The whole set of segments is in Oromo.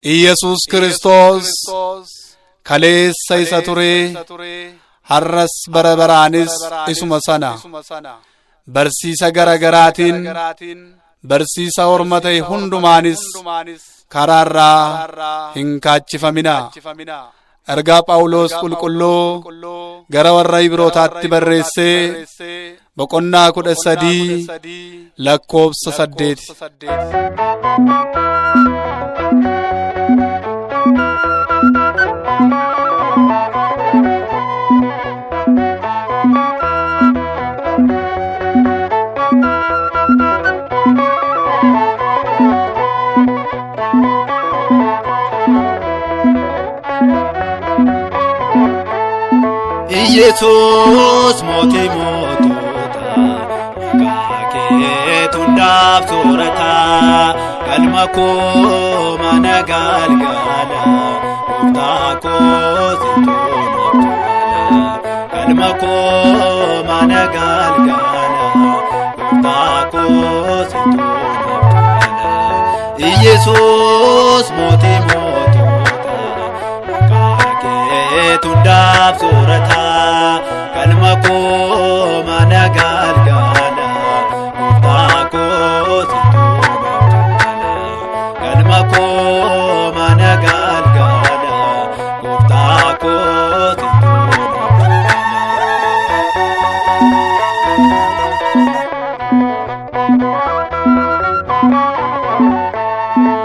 ኢየሱስ ክርስቶስ ከሌሳ ኢሳ ቱሬ ሐረስ በረበራንስ ኢሱመ ሰና በርሲሳ ገረገራቲን በርሲሳ ኦርመተ ሁንዱማንስ ካራራ ሂንካችፈሚና erga Phaawulos qulqulluu gara warra Ibrootaatti barreessee boqonnaa 13 lakkoofsa 8 ኢየሱስ ሞቲ ሞቶታ ካኬቱንዳፍ ሶረታ ቀልመኮ ማነጋልጋላ ኡፍታኮ ሲቶናብታላ ቀልመኮ ማነጋልጋላ ኡፍታኮ ሲቶናብታላ ኢየሱስ ሞቲ tundaf surata kalmako managalgala muftako situnabtala kalmako managalgala muftako situnabtala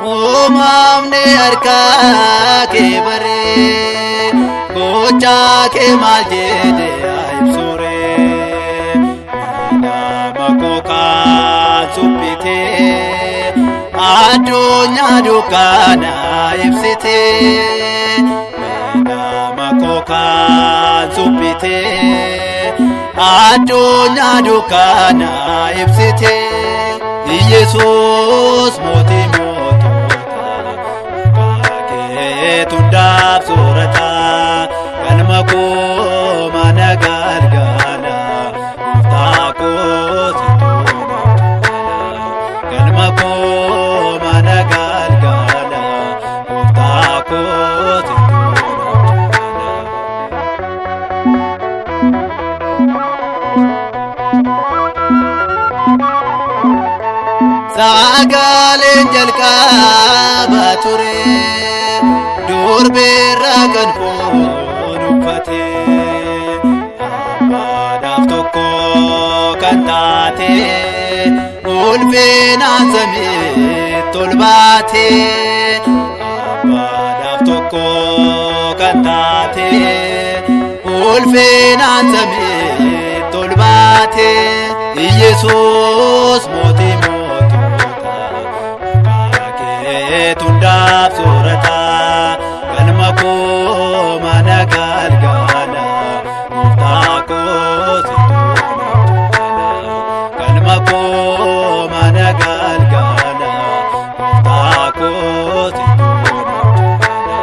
o mamne arka ke bare Gocha ke maljede aibsure Nama koka supite Adunya dukana ibsite Nama koka supite Adunya dukana ibsite Yesus moti motota Kake tundaf surata kalmako managalgala muftako situnabtala kalmako managalgala muftako situnabtala sagalen jalqaba ture durberra ganfo Nufate Abadaaf tokko kan taate ulfina samiitti ol baate Abadaaf tokko kan taate ulfina samiitti ol baate Yesuus mooti mootota kaakeetundaaf soorata kalmako managalgala muftako situnabtala kalmako managalgala muftako situnabtala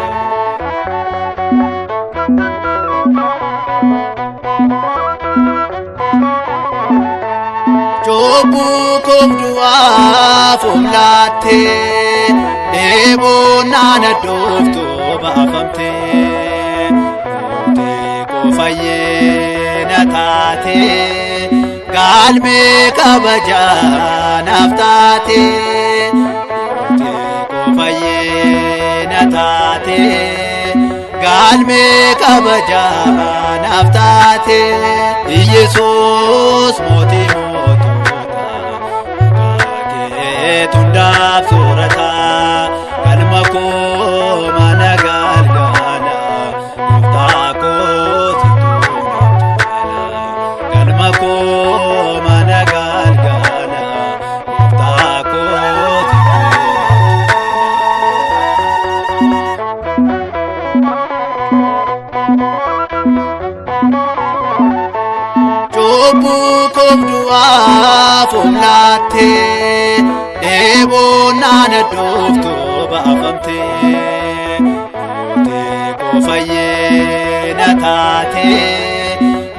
Jobu komduwa fumlatte Debo nana dofto bafamte Mote kofaye natate Galme kabaja naftate Mote kofaye natate Galme kabaja naftate Yesus moti motota Tundaf surata kalmako managalgala muftako situnabtala kalmako managalgala muftako situnabtala Jobu komduwa fumlatte Debo nana dofto bafamte Mote kofaye natate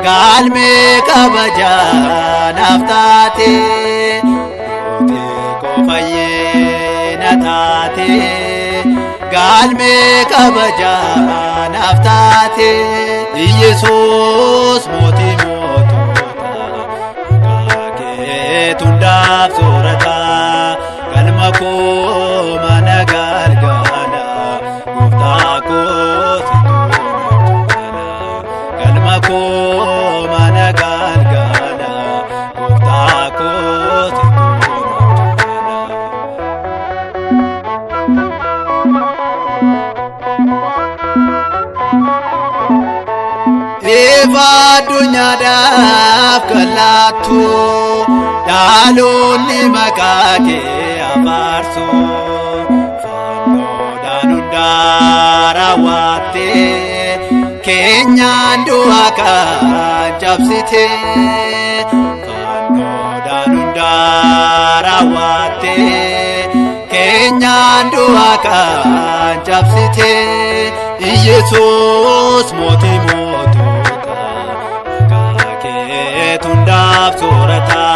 Galme kabaja naftate Mote kofaye natate galme kabaja naftaate Yesus moti motota kake tundaf sorata galma ko mana galgala gufta ko situna galma ko mana galgala gufta ko Eva dunya daf kalatu daloni makake abarso fano danundara wate Kenya nduaka japsite fano danundara wate Kenya nduaka japsite Yesus moti motota kake tundaf sorata